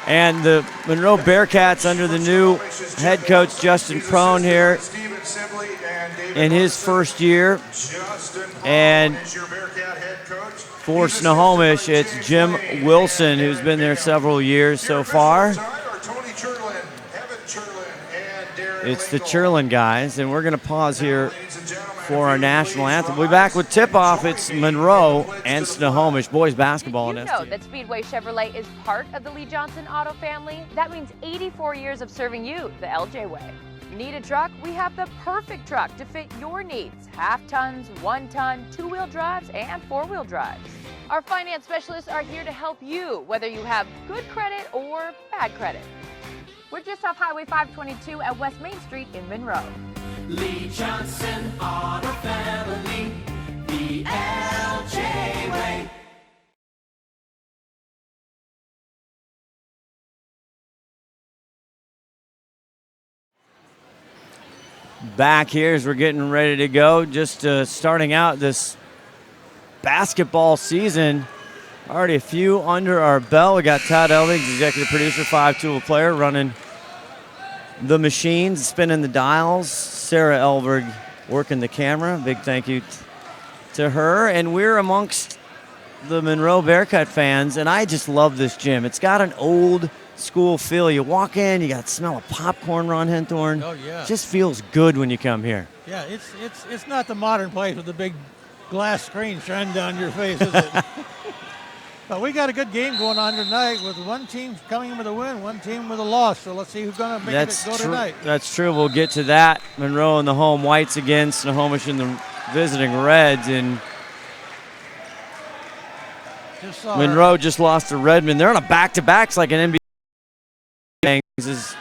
And the Monroe Bearcats under the new head coach, Justin Prone, here in his first year. And for Snohomish, it's Jim Wilson, who's been there several years so far. It's the Churlin guys, and we're going to pause here for our national anthem. We'll be back with tip-off. It's Monroe and Snohomish boys basketball. Did you know that Speedway Chevrolet is part of the Lee Johnson Auto family? That means 84 years of serving you the LJ way. Need a truck? We have the perfect truck to fit your needs. Half tons, 1 ton, 2-wheel drives, and 4-wheel drives. Our finance specialists are here to help you, whether you have good credit or bad credit. We're just off Highway 522 at West Main Street in Monroe. Lee Johnson Auto Family, the LJ way. Back here as we're getting ready to go, just starting out this basketball season. Already a few under our belt. We got Todd Elvig, executive producer, 5-tool player, running the machines, spinning the dials. Sarah Elberg working the camera. Big thank you to her. And we're amongst the Monroe Bearcat fans, and I just love this gym. It's got an old school feel. You walk in, you got the smell of popcorn, Ron Henthorn. Oh, yeah. Just feels good when you come here. Yeah, it's not the modern place with the big glass screen shining down your face, is it? But we got a good game going on tonight with one team coming in with a win, one team with a loss. So let's see who's going to make it go tonight. That's true. We'll get to that. Monroe in the home whites again, Snohomish in the visiting reds. And Monroe just lost to Redmond. They're on a back-to-back. It's like an NBA. Is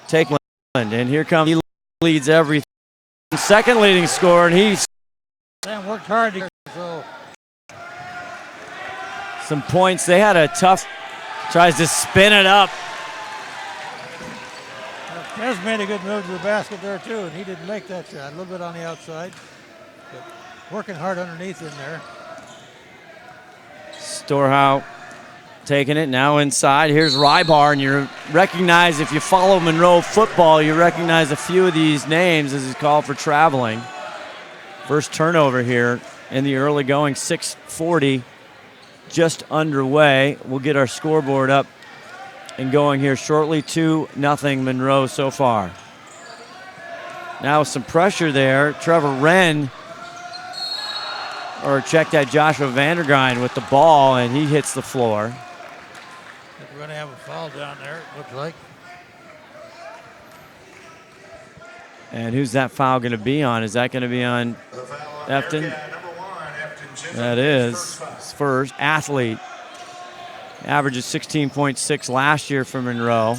taking, and here comes, he leads everything. Second leading scorer, and he's worked hard to so. Some points. They had a tough, tries to spin it up. Kes made a good move to the basket there too, and he didn't make that shot. A little bit on the outside, but working hard underneath in there. Storehouse taking it now inside. Here's Rybar, and you recognize, if you follow Monroe football, you recognize a few of these names as he's called for traveling. First turnover here in the early going, 6:40 just underway. We'll get our scoreboard up and going here shortly. 2-0 Monroe so far. Now with some pressure there, Trevor Wren, or check that, Joshua Vandergrind with the ball, and he hits the floor. We're going to have a foul down there, it looks like. And who's that foul going to be on? Is that going to be on Efton? That is his first. Athlete. Averages 16.6 last year for Monroe.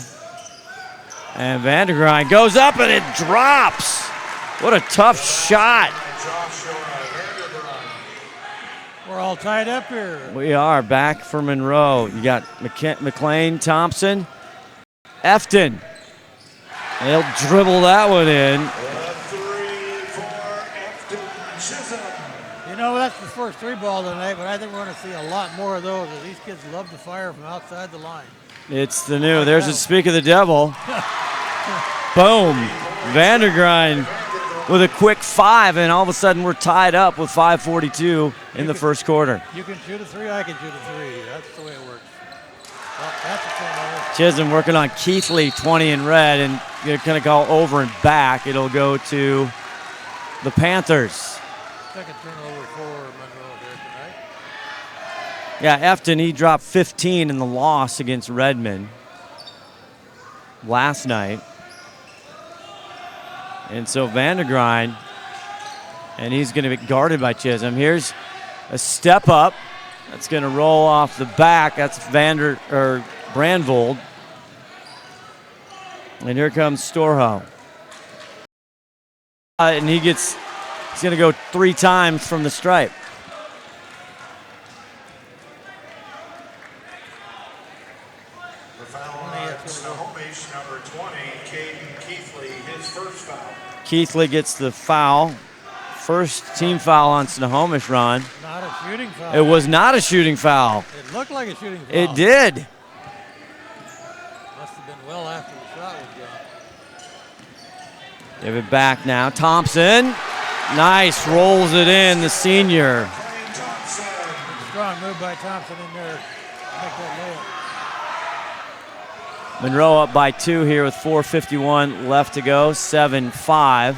And Vandergrind goes up and it drops. What a tough shot. We're all tied up here. We are back for Monroe. You got McLean, Thompson, Efton. They'll dribble that one in. You know, that's the first 3 ball tonight, but I think we're going to see a lot more of those, as these kids love to fire from outside the line. It's the new. There's a speak of the devil. Boom. Vandergrind with a quick 5, and all of a sudden we're tied up with 5:42 in the first quarter. You can shoot a 3, I can shoot a 3. That's the way it works. Well, that's the thing. Chisholm working on Keithley, 20 in red, and you're going to go over and back. It'll go to the Panthers. Second turnover for Monroe here tonight. Yeah, Efton, he dropped 15 in the loss against Redmond last night. And so Vandergrind, and he's going to be guarded by Chisholm. Here's a step up. That's going to roll off the back. That's Brandvold. And here comes Storehouse. And he's going to go 3 times from the stripe. The foul on Snohomish, number 20, Caden Keithley, his first foul. Keithley gets the foul. First team foul on Snohomish, Ron. Not a shooting foul. It was not a shooting foul. It looked like a shooting foul. It did. well after the shot was gone. Give it back now. Thompson. Nice. Rolls it in, the senior. Strong move by Thompson in there. Make that layup. Monroe up by 2 here with 4:51 left to go. 7-5.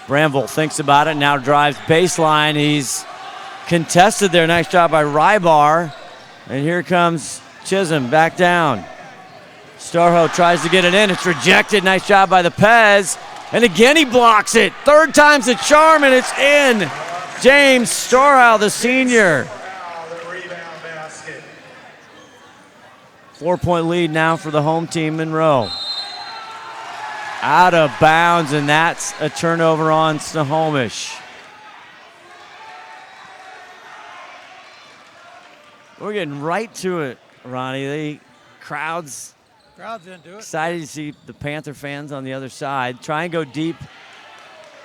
Bramble thinks about it. Now drives baseline. He's contested there. Nice job by Rybar. And here comes Chisholm back down. Starho tries to get it in. It's rejected. Nice job by the Pez. And again he blocks it. Third time's the charm, and it's in. James Starhow, the senior. 4-point lead now for the home team, Monroe. Out of bounds, and that's a turnover on Snohomish. We're getting right to it, Ronnie. The crowd's into it. excited to see the Panther fans on the other side. Try and go deep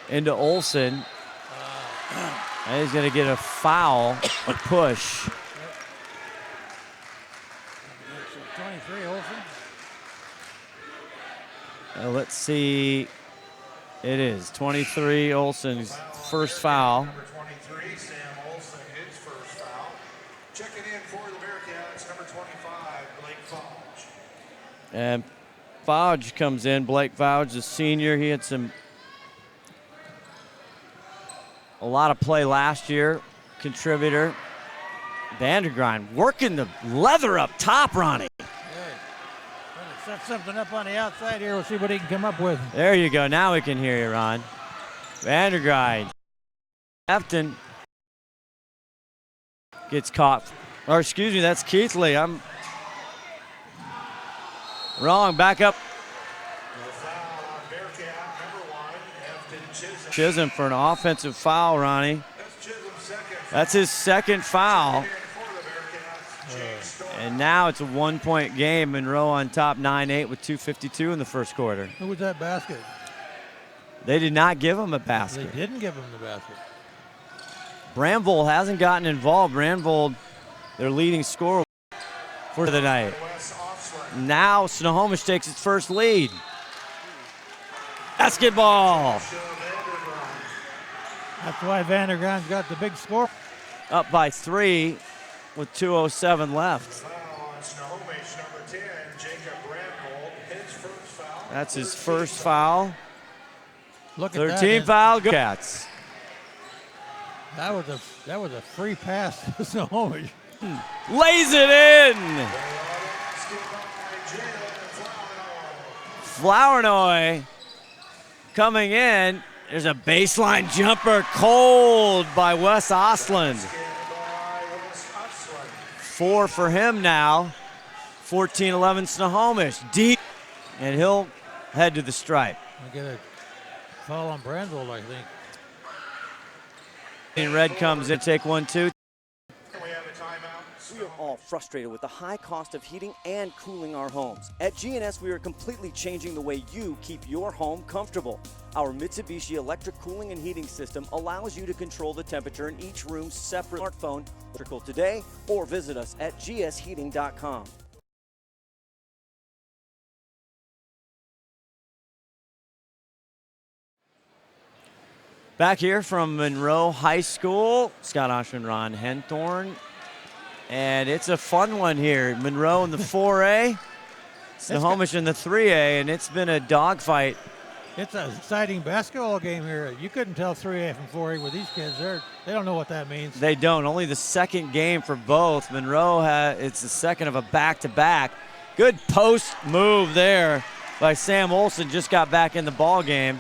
into Olsen. And he's going to get a foul, a push. 23, Olsen. Let's see. It is 23, Olsen's first foul. Number 23, Sam Olsen, his first foul. Checking in for the Bearcats, number 25, Blake Fauge. And Fauge comes in. Blake Fauge, the senior. He had a lot of play last year. Contributor. Vandergrind working the leather up top, Ronnie. Set something up on the outside here. We'll see what he can come up with. There you go. Now we can hear you, Ron. Vandergrind. Efton gets caught. Or excuse me, that's Keithley. I'm wrong. Back up. Chisholm for an offensive foul, Ronnie. That's his second foul. And now it's a 1-point game. Monroe on top 9-8 with 2:52 in the first quarter. Who was that basket? They did not give him a basket. They didn't give him the basket. Bramble hasn't gotten involved. Bramble, their leading scorer for the night. Now Snohomish takes its first lead. Basketball. That's why Vandergrind's got the big score. Up by 3 with 2:07 left. That's his first foul. Look at 13 that. foul. Cats. That was a free pass to Snohomish. Lays it in. Flournoy coming in. There's a baseline jumper, cold by Wes Ostland. 4 for him now. 14-11 Snohomish. Deep, and he'll head to the stripe. I get a foul on Brandvold, I think. And Red comes in, take 1-2. We are all frustrated with the high cost of heating and cooling our homes. At GNS, we are completely changing the way you keep your home comfortable. Our Mitsubishi electric cooling and heating system allows you to control the temperature in each room's separate smartphone. Electrical today, or visit us at gsheating.com. Back here from Monroe High School, Scott Oshman, Ron Henthorn. And it's a fun one here. Monroe in the 4A, Snohomish in the 3A, and it's been a dogfight. It's an exciting basketball game here. You couldn't tell 3A from 4A with these kids. They don't know what that means. They don't. Only the second game for both. Monroe, it's the second of a back-to-back. Good post move there by Sam Olsen. Just got back in the ball game.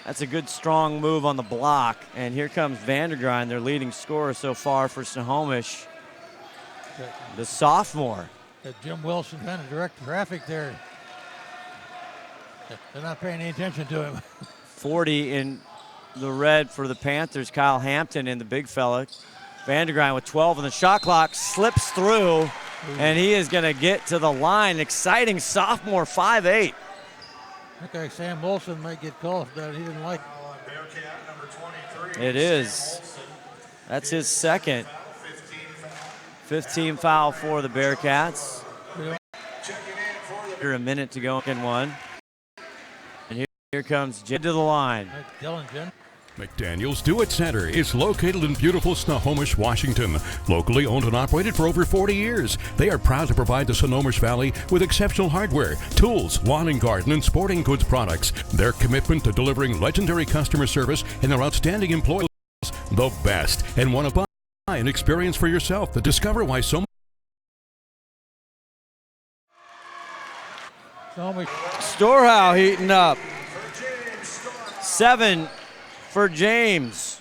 That's a good, strong move on the block. And here comes Vandergrind, their leading scorer so far for Snohomish, the sophomore. Jim Wilson kind of direct traffic there. They're not paying any attention to him. 40 in the red for the Panthers. Kyle Hampton in the big fella. Vandergrind with 12 on the shot clock, slips through, and he is going to get to the line. Exciting sophomore, 5'8". Okay, Sam Wilson might get called that he didn't like. It is. That's his second. 15 foul for the Bearcats. Checking in for the Under a minute to go in one. And here comes Jen to the line. Dylan Jen. McDaniel's Do-It Center is located in beautiful Snohomish, Washington. Locally owned and operated for over 40 years, they are proud to provide the Snohomish Valley with exceptional hardware, tools, lawn and garden, and sporting goods products. Their commitment to delivering legendary customer service and their outstanding employees, the best, and want to buy an experience for yourself to discover why so Snohomish. Storehouse heating up. 7 for James.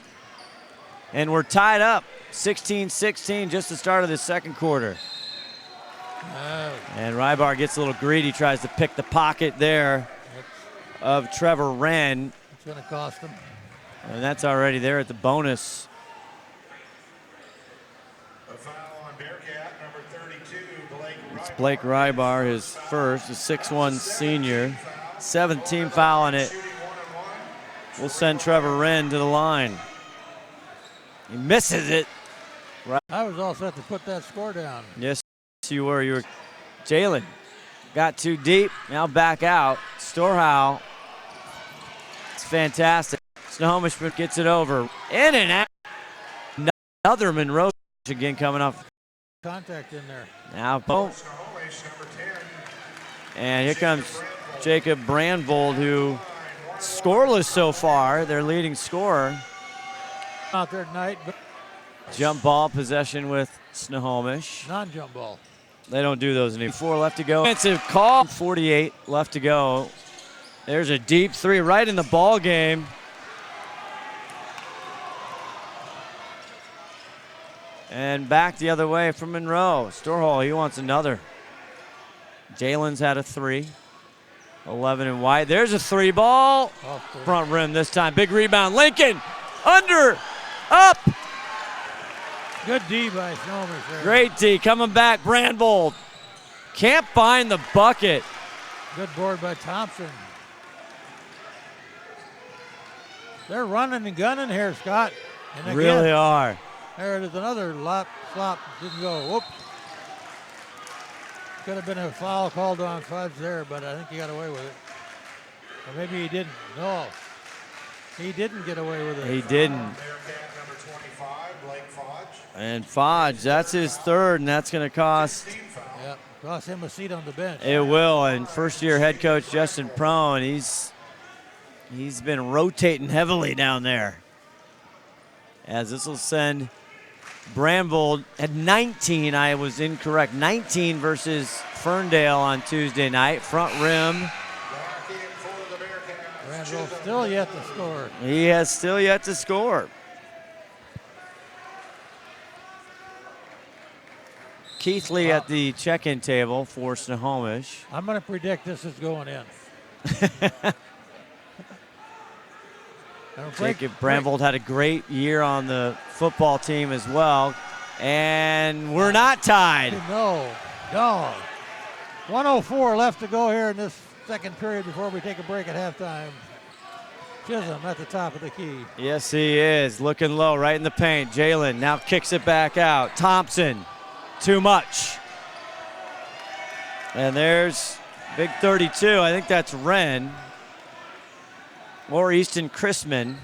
And we're tied up 16-16, just the start of the second quarter. And Rybar gets a little greedy, tries to pick the pocket there of Trevor Wren. It's going to cost him. And that's already there at the bonus. A foul on Bearcat, number 32, Blake It's Rybar. Blake Rybar, his first, a 6'1 senior. 7th team foul on it. We'll send Trevor Wren to the line. He misses it. I was all set to put that score down. Yes, you were. You were. Jalen got too deep. Now back out. Storehouse. It's fantastic. Snohomish gets it over. In and out. Another Monroe again coming off. Contact in there. Now, boom. Snohomish, number 10. And here comes Jacob Brandvold, who scoreless so far, their leading scorer. Out there tonight, but Jump ball possession with Snohomish. non-jump ball. They don't do those anymore. 4 left to go. Offensive call. 48 left to go. There's a deep 3 right in the ball game. And back the other way from Monroe. Storehall, he wants another. Jalen's had a 3. 11 and wide. There's a 3 ball. Front rim this time. Big rebound. Lincoln. Under. Up. Good D by Snohomish there. Great D. Coming back. Brandvold. Can't find the bucket. Good board by Thompson. They're running and gunning here, Scott. And again, Really are. there it is, another flop. Didn't go. Whoops. Could have been a foul called on Fudge there, but I think he got away with it. Or maybe he didn't. No. He didn't get away with it. He didn't. Bearcat, number 25, Blake Fodge. And Fodge, that's his 3rd, and that's going to cost. Yep. Cost him a seat on the bench. It will. And first-year head coach Justin Prone, he's been rotating heavily down there. As this will send Brandvold at 19. I was incorrect. 19 versus Ferndale on Tuesday night. Front rim. Back in for the Bearcats. Randall still yet to score. He has still yet to score. Keithley at the check-in table for Snohomish. I'm going to predict this is going in. Jacob Brandvold had a great year on the football team as well. And we're not tied. No. 1:04 left to go here in this second period before we take a break at halftime. Chisholm at the top of the key. Yes, he is. Looking low right in the paint. Jalen now kicks it back out. Thompson, too much. And there's big 32. I think that's Wren. Or Easton Chrisman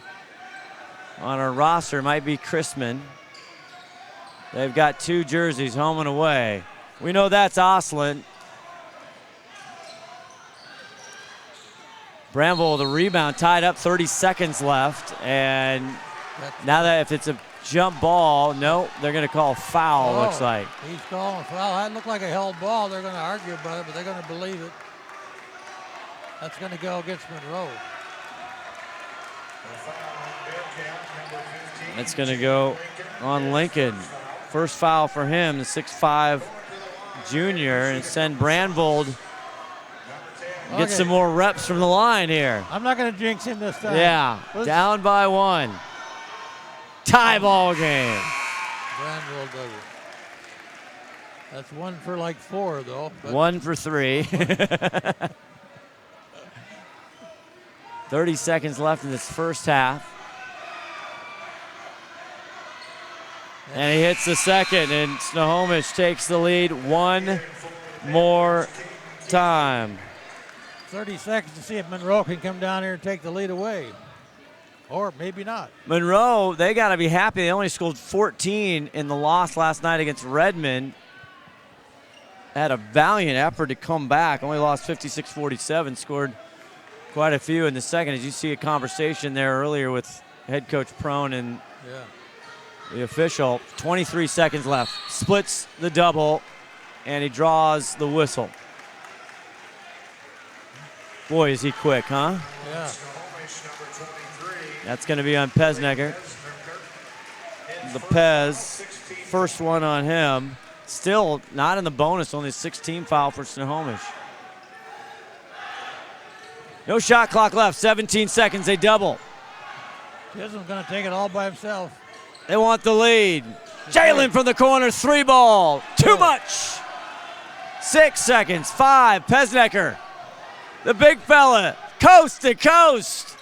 on our roster. Might be Chrisman. They've got 2 jerseys, home and away. We know that's Oslin. Brandvold, the rebound, tied up, 30 seconds left. And now that if it's a jump ball, no, they're going to call foul, looks like. He's calling foul. That looked like a held ball. They're going to argue about it, but they're going to believe it. That's going to go against Monroe. It's going to go on Lincoln. First foul for him, the 6'5 junior, and send Brandvold get some more reps from the line here. I'm not going to jinx him this time. Yeah, down by 1. Tie ball game. Brandvold does it. That's 1 for like 4, though. 1 for 3. 30 seconds left in this first half. And he hits the second, and Snohomish takes the lead. 1 more time. 30 seconds to see if Monroe can come down here and take the lead away. Or maybe not. Monroe, they got to be happy. They only scored 14 in the loss last night against Redmond. Had a valiant effort to come back. Only lost 56-47. Scored quite a few in the second. As you see a conversation there earlier with head coach Prone and the official. 23 seconds left. Splits the double, and he draws the whistle. Boy, is he quick, huh? Yeah. That's going to be on Pesnecker. The Pez, first one on him. Still not in the bonus, only a 16 foul for Snohomish. No shot clock left, 17 seconds, they double. Chisholm's going to take it all by himself. They want the lead. Jalen from the corner, 3 ball. Too much. 6 seconds, 5, Pesnecker. The big fella, coast to coast.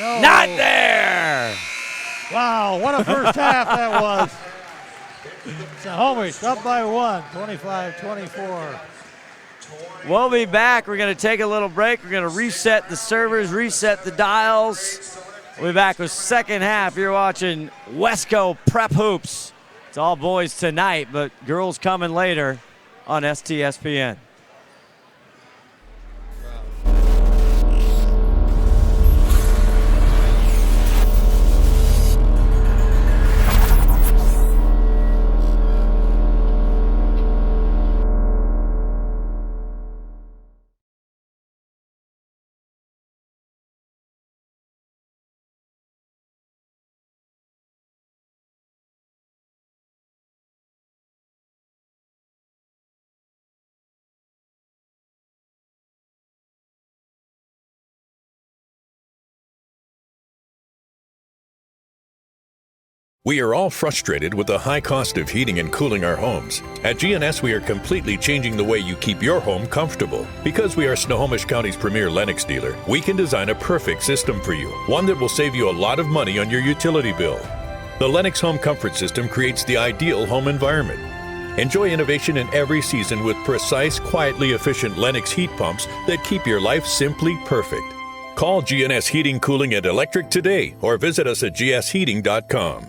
No. Not there. Wow, what a first half that was. Snohomish up by 1, 25-24. We'll be back. We're going to take a little break. We're going to reset the servers, reset the dials. We'll be back with second half. You're watching Wesco Prep Hoops. It's all boys tonight, but girls coming later on STSPN. We are all frustrated with the high cost of heating and cooling our homes. At GNS, we are completely changing the way you keep your home comfortable. Because we are Snohomish County's premier Lennox dealer, we can design a perfect system for you, one that will save you a lot of money on your utility bill. The Lennox Home Comfort System creates the ideal home environment. Enjoy innovation in every season with precise, quietly efficient Lennox heat pumps that keep your life simply perfect. Call GNS Heating, Cooling, and Electric today or visit us at gsheating.com.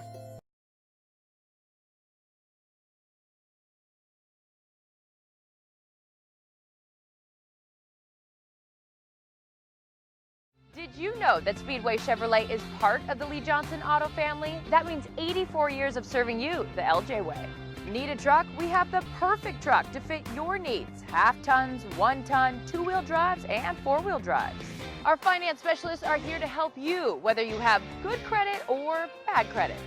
Did you know that Speedway Chevrolet is part of the Lee Johnson Auto family? That means 84 years of serving you the LJ way. Need a truck? We have the perfect truck to fit your needs. Half tons, 1 ton, 2-wheel drives, and 4-wheel drives. Our finance specialists are here to help you, whether you have good credit or bad credit.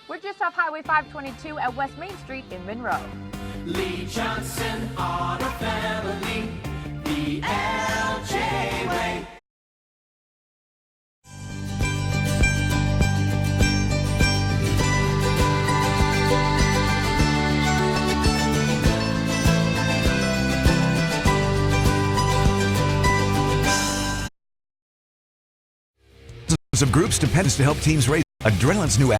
We're just off Highway 522 at West Main Street in Monroe. Lee Johnson Auto Family, the LJ way. Of groups depends to help teams raise Adrenaline's new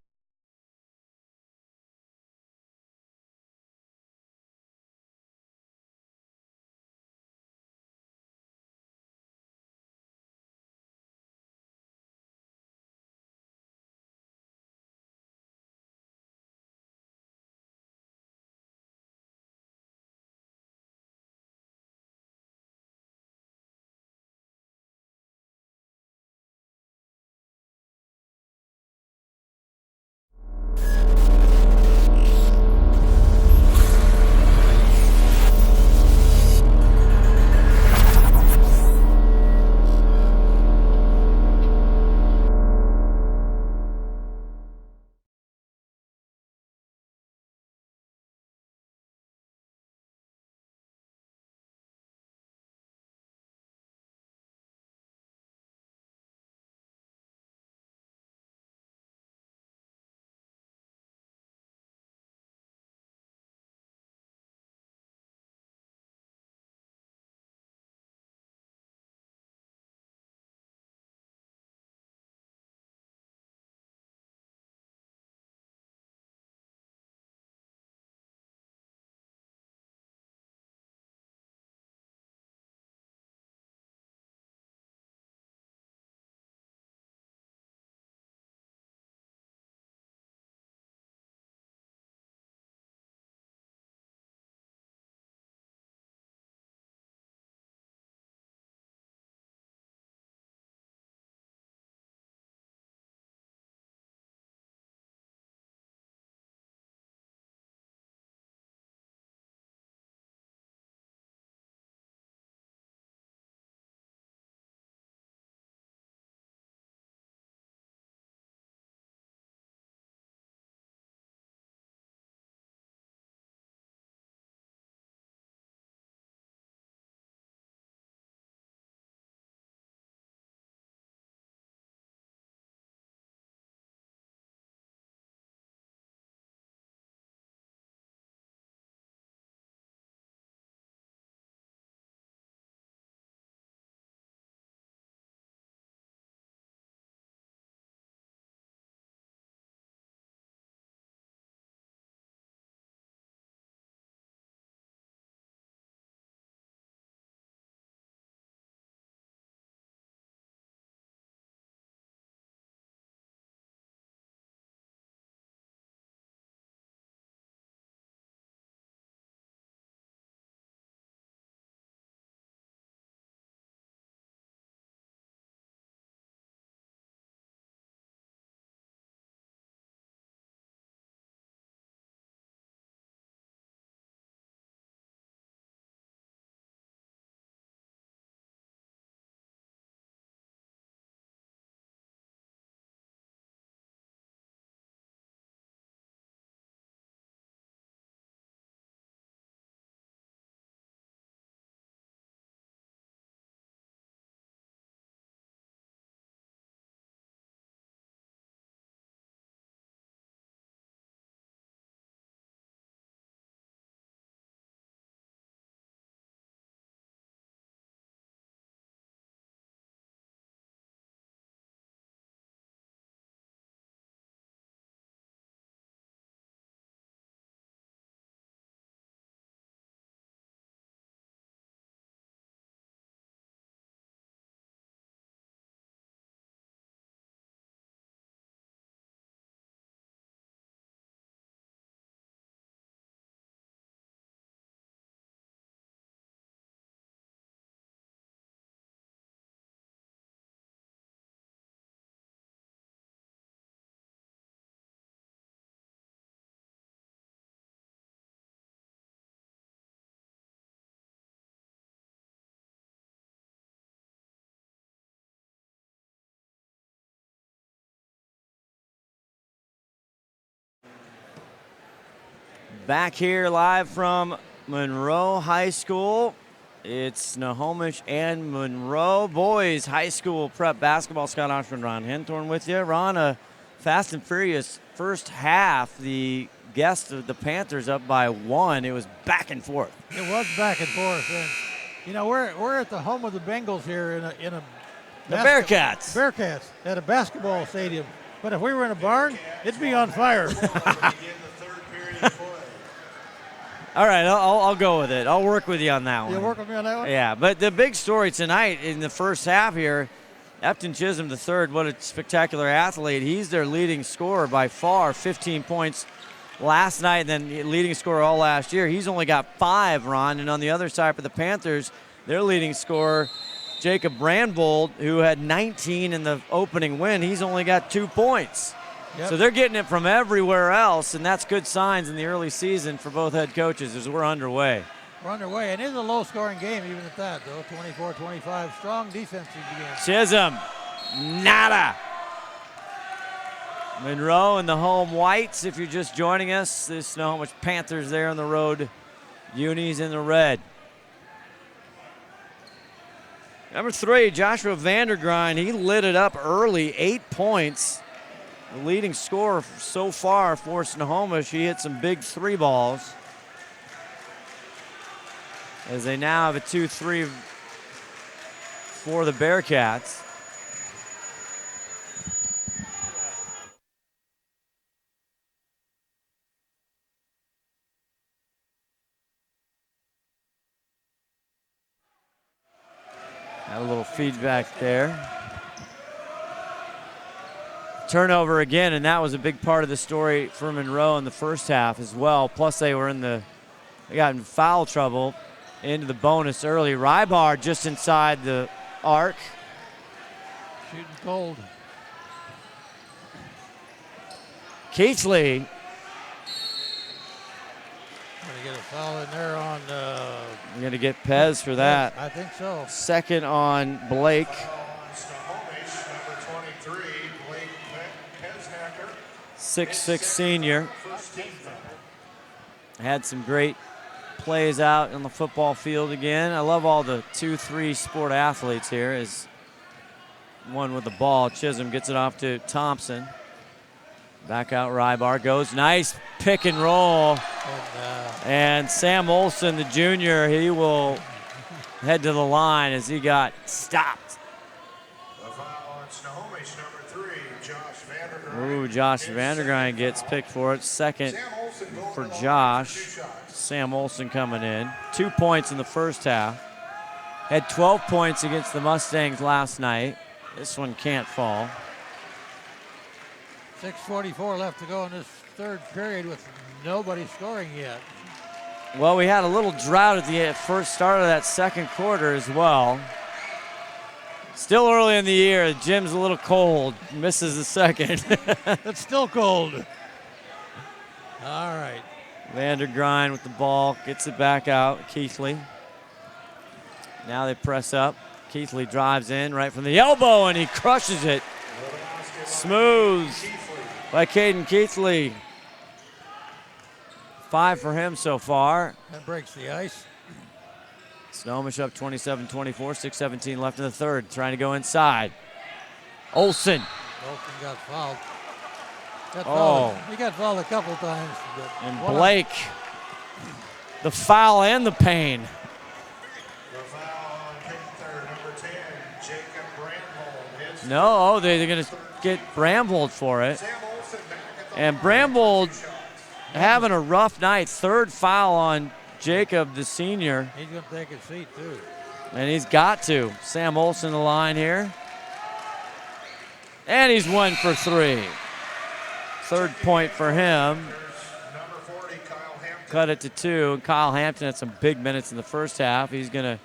Back here live from Monroe High School. It's Snohomish and Monroe boys high school prep basketball. Scott Oshman, Ron Henthorn with you. Ron, a fast and furious first half. The guest of the Panthers up by 1. It was back and forth. It was back and forth. And, you know, we're at the home of the Bengals here in a the Bearcats. Bearcats at a basketball stadium. But if we were in a barn, it'd be on fire. All right, I'll go with it. I'll work with you on that one. You'll work with me on that one? Yeah, but the big story tonight in the first half here, Epton Chisholm III, what a spectacular athlete. He's their leading scorer by far, 15 points last night, and then leading scorer all last year. He's only got 5, Ron. And on the other side for the Panthers, their leading scorer, Jacob Brandvold, who had 19 in the opening win, he's only got 2 points. Yep. So they're getting it from everywhere else, and that's good signs in the early season for both head coaches as we're underway. We're underway, and it is a low-scoring game even at that, though, 24-25. Strong defense again. Chisholm, nada. Monroe in the home whites, if you're just joining us. The Snohomish Panthers there on the road. Unis in the red. Number 3, Joshua Vandergrind, he lit it up early, 8 points. The leading scorer so far for Snohomish. He hit some big 3 balls. As they now have a 2-3 for the Bearcats. Had a little feedback there. Turnover again, and that was a big part of the story for Monroe in the first half as well. Plus they got in foul trouble into the bonus early. Rybar just inside the arc. Shooting cold. Keithley. Going to get a foul in there on... You're going to get Pez for that. I think so. Second on Blake. Snohomish, number 23, Blake Peznacker. 6'6" senior. First team foul. Had some great plays out on the football field again. I love all the 2-3 sport athletes here. As one with the ball, Chisholm gets it off to Thompson. Back out Rybar goes. Nice pick and roll. And Sam Olson, the junior, he will head to the line as he got stopped. The foul on Snohomish, number 3, Josh Vandergrind. Ooh, Josh Vandergrind gets picked for it. Second for Josh. Sam Olson coming in. 2 points in the first half. Had 12 points against the Mustangs last night. This one can't fall. 6:44 left to go in this third period with nobody scoring yet. Well, we had a little drought at the first start of that second quarter as well. Still early in the year. The gym's a little cold. Misses the second. It's still cold. All right. Vandergrind with the ball. Gets it back out. Keithley. Now they press up. Keithley drives in right from the elbow, and he crushes it. Smooth by Caden Keithley. 5 for him so far. That breaks the ice. Snohomish up 27-24, 6:17 left in the third. Trying to go inside. Olson. Olson got fouled. He got fouled a couple times. And Blake. The foul and the pain. The foul on Panther, number 10, Jacob Brandvold. No, they're going to get Bramvold for it. Sam Olson back at the And Bramvold having a rough night. Third foul on Jacob, the senior. He's going to take his seat, too. And he's got to. Sam Olson the line here. And he's 1 for 3. Third point for him. Number 40, Kyle Hampton. Cut it to 2. Kyle Hampton had some big minutes in the first half. He's going to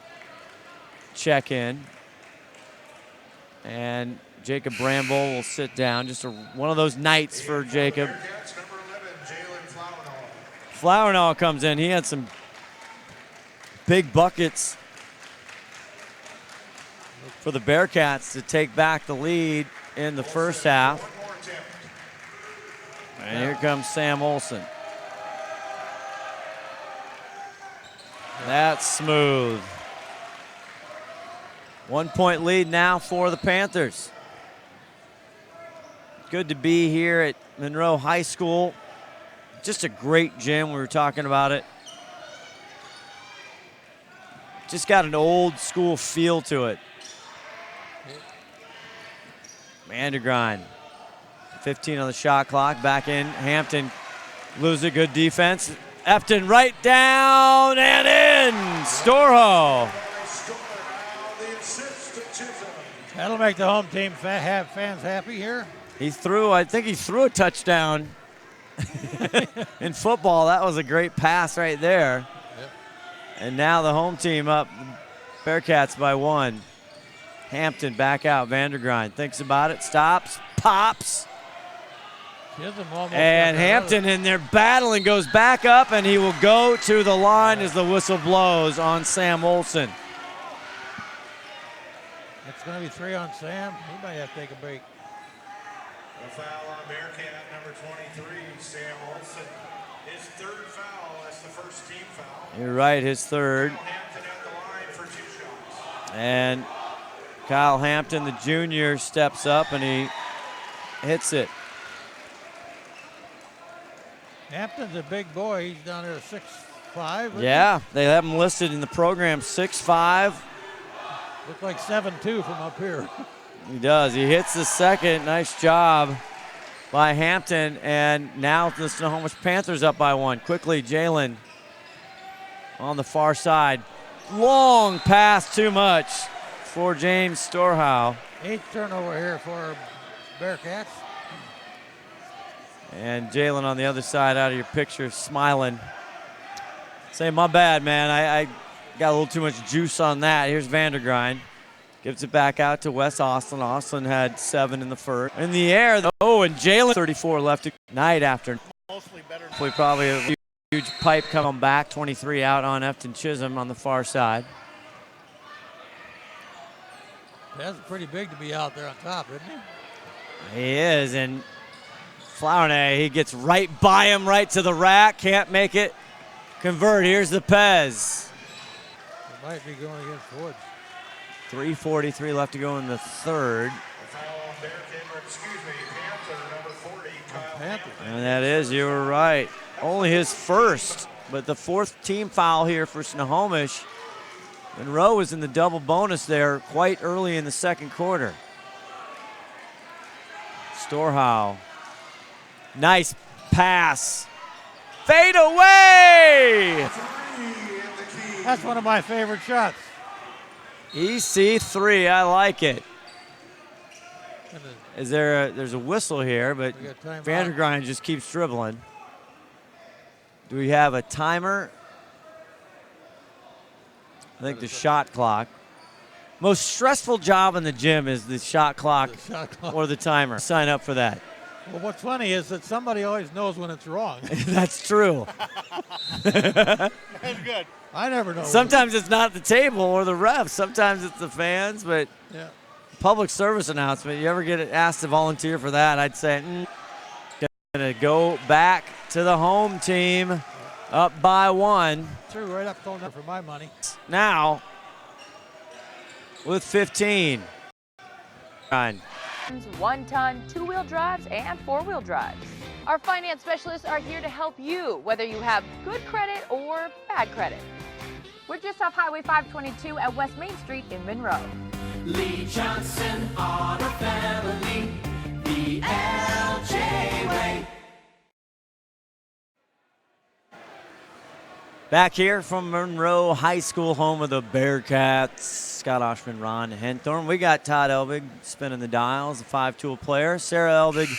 check in. And Jacob Bramble will sit down. Just one of those nights for Jacob. Bearcats, number 11, Jalen Flowernaw comes in. He had some big buckets for the Bearcats to take back the lead in the first half. And here comes Sam Olson. That's smooth. 1 point lead now for the Panthers. Good to be here at Monroe High School. Just a great gym. We were talking about it. Just got an old school feel to it. Vandergrind, 15 on the shot clock. Back in. Hampton loses a good defense. Efton right down and in. Storho. That'll make the home team have fans happy here. I think he threw a touchdown in football. That was a great pass right there. Yep. And now the home team up, Bearcats by 1. Hampton back out. Vandergrind thinks about it, stops, pops. And Hampton in there battling, goes back up, and he will go to the line as the whistle blows on Sam Olson. It's going to be 3 on Sam. He might have to take a break. A foul on Bearcat number 23, Sam Olson. His 3rd foul. That's the first team foul. You're right, his 3rd. Hampton at the line for 2 shots. And Kyle Hampton, the junior, steps up and he hits it. Hampton's a big boy. He's down there 6'5". Yeah, they have him listed in the program 6'5". Looks like 7'2" from up here. He does. He hits the second. Nice job by Hampton. And now the Snohomish Panthers up by 1. Quickly, Jalen on the far side. Long pass, too much for James Storhow. 8th turnover here for Bearcats. And Jalen on the other side out of your picture smiling. Saying, my bad, man. I got a little too much juice on that. Here's Vandergrind. Gives it back out to Wes Austin. Austin had 7 in the first. In the air, oh, and Jalen 34 left night after. Mostly better. Probably a huge pipe coming back. 23 out on Efton Chisholm on the far side. That's pretty big to be out there on top, isn't he? He is, and Flournay, he gets right by him, right to the rack. Can't make it convert. Here's the Pez. It might be going against Woods. 3:43 left to go in the 3rd. And that is, you were right. Only his 1st, but the 4th team foul here for Snohomish. Monroe was in the double bonus there quite early in the 2nd quarter. Storhow. Nice pass. Fade away! That's one of my favorite shots. EC3, I like it. There's a whistle here, but Vandergrind just keeps dribbling. Do we have a timer? I think the shot clock. Most stressful job in the gym is the shot clock, or the timer. Sign up for that. Well, what's funny is that somebody always knows when it's wrong. That's true. That's good. I never know. Sometimes it's not the table or the refs. Sometimes it's the fans, but yeah. Public service announcement. You ever get asked to volunteer for that? I'd say, gonna go back to the home team, up by 1. Threw right up for my money. Now, with 15. 1-ton, 2-wheel drives, and 4-wheel drives. Our finance specialists are here to help you, whether you have good credit or bad credit. We're just off Highway 522 at West Main Street in Monroe. Lee Johnson Auto Family, the LJ way. Back here from Monroe High School, home of the Bearcats. Scott Oshman, Ron Henthorn. We got Todd Elbig spinning the dials, a 5-tool player. Sarah Elbig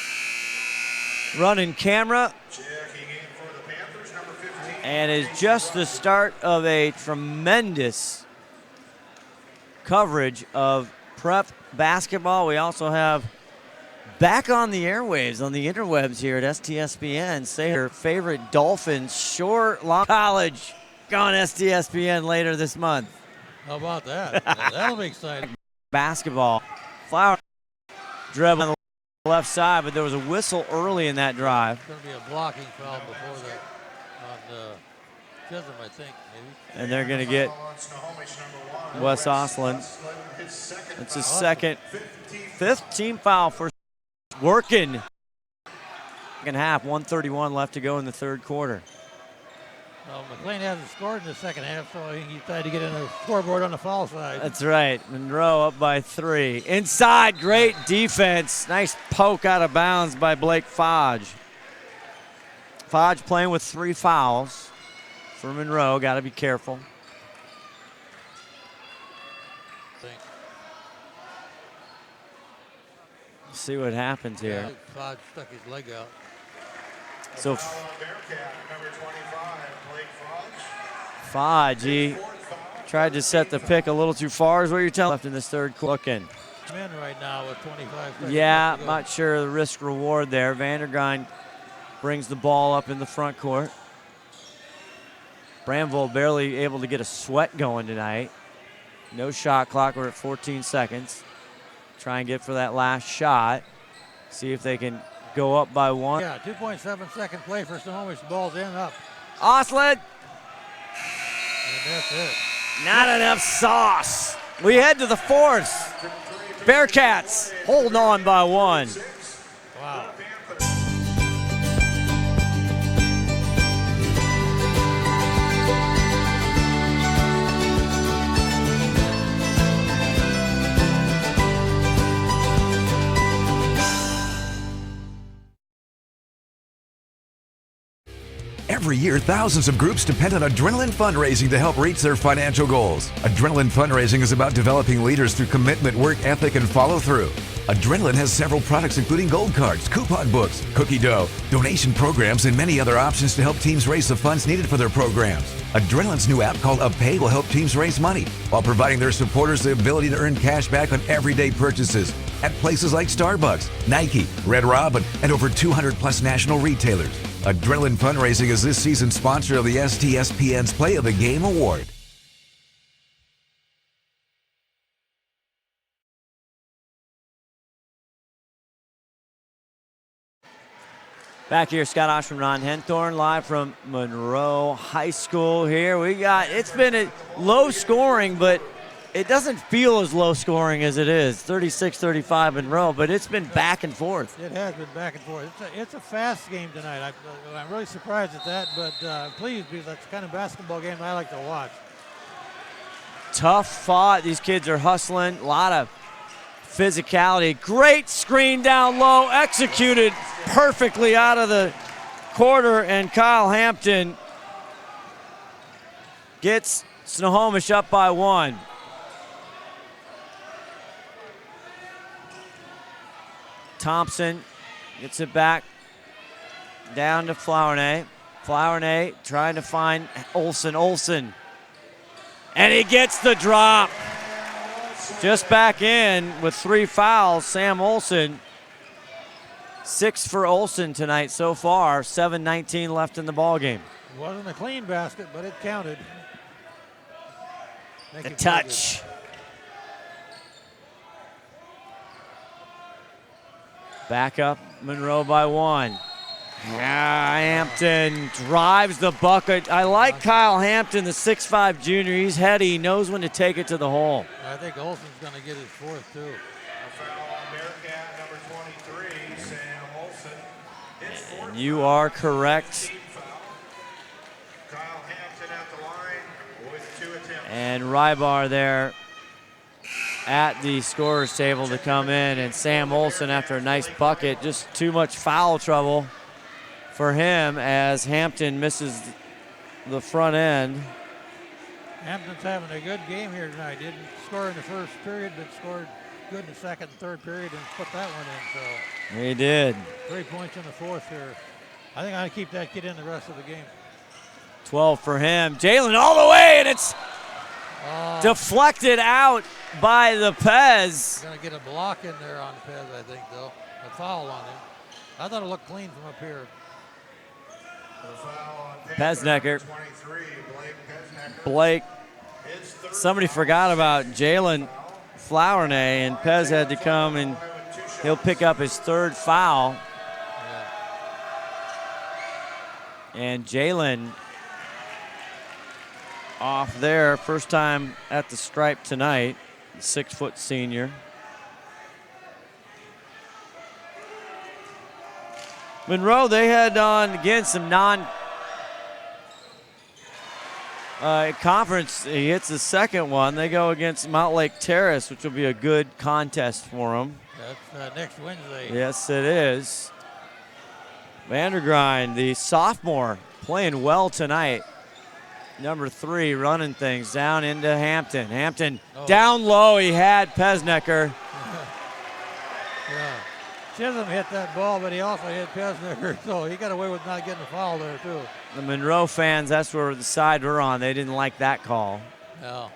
running camera. Checking in for the Panthers, number 15. And is just the start of a tremendous coverage of prep basketball. We also have back on the airwaves, on the interwebs here at STSPN. Say her favorite Dolphins short long college on STSPN later this month. How about that? That'll be exciting. Basketball. Flower dribble on the left side, but there was a whistle early in that drive. It's going to be a blocking foul before that on Chisholm, I think, maybe. And they're going to get Wes Osland. That's his second, fifth team foul for working. Second half, 1:31 left to go in the third quarter. Well, McLean hasn't scored in the second half, so he tried to get in the scoreboard on the foul side. That's right. Monroe up by 3. Inside, great defense. Nice poke out of bounds by Blake Fodge. Fodge playing with 3 fouls for Monroe. Got to be careful. See what happens here. Yeah, Fodge stuck his leg out. So Bearcat, number 25, Blake Fudge. Fodge, he tried to set the pick a little too far is what you're telling. Left in this third looking. Men right now with 25 seconds. Yeah, not sure of the risk reward there. Vandergein brings the ball up in the front court. Bramville barely able to get a sweat going tonight. No shot clock. We're at 14 seconds. Try and get for that last shot. See if they can go up by 1. Yeah, 2.7 second play for Snohomish. Ball's in up. Osland. And that's it. Not enough sauce. We head to the fourth. Bearcats holding on by 1. Wow. Every year, thousands of groups depend on Adrenaline Fundraising to help reach their financial goals. Adrenaline Fundraising is about developing leaders through commitment, work ethic, and follow-through. Adrenaline has several products including gold cards, coupon books, cookie dough, donation programs, and many other options to help teams raise the funds needed for their programs. Adrenaline's new app called UpPay will help teams raise money while providing their supporters the ability to earn cash back on everyday purchases at places like Starbucks, Nike, Red Robin, and over 200 plus national retailers. Adrenaline Fundraising is this season's sponsor of the STSPN's Play of the Game Award. Back here, Scott Oshram, Ron Henthorn, live from Monroe High School here. It's been a low scoring, but it doesn't feel as low scoring as it is. 36-35 Monroe, but it's been back and forth. It has been back and forth. It's a fast game tonight. I'm really surprised at that, but pleased because that's the kind of basketball game I like to watch. Tough fought. These kids are hustling. A lot of physicality. Great screen down low, executed perfectly out of the quarter, and Kyle Hampton gets Snohomish up by 1. Thompson gets it back down to Flournay. Flournay trying to find Olsen. And he gets the drop. Just back in with 3 fouls, Sam Olsen. 6 for Olsen tonight so far. 7:19 left in the ballgame. Wasn't a clean basket, but it counted. The touch. Back up Monroe by 1. Hampton drives the bucket. I like Kyle Hampton, the 6'5 junior. He's heady. He knows when to take it to the hole. I think Olsen's going to get his 4th, too. A foul on Bearcat, number 23, Sam Olsen. His 4th And you are correct. team foul. Kyle Hampton at the line with 2 attempts. And Rybar there at the scorer's table to come in. And Sam Olsen, after a nice bucket, just too much foul trouble for him as Hampton misses the front end. Hampton's having a good game here tonight. Didn't score in the first period, but scored good in the second and third period and put that one in. So He did. 3 points in the 4th here. I think I'll keep that kid in the rest of the game. 12 for him. Jalen all the way, and it's deflected out by the Pez. Going to get a block in there on Pez, I think, though. A foul on him. I thought it looked clean from up here. Pesnecker. Blake. Somebody forgot about Jalen Flournay, and Pez had to come, and he'll pick up his 3rd foul. And Jalen off there. First time at the stripe tonight. 6-foot senior. Monroe, they had on, again, some conference. He hits the second one. They go against Mount Lake Terrace, which will be a good contest for them. That's next Wednesday. Yes, it is. Vandergrind, the sophomore, playing well tonight. Number 3, running things down into Hampton. Hampton down low. He had Pesnecker. Yeah. Chisholm hit that ball, but he also hit Pesnecker, so he got away with not getting a foul there, too. The Monroe fans, that's where the side we're on. They didn't like that call. No.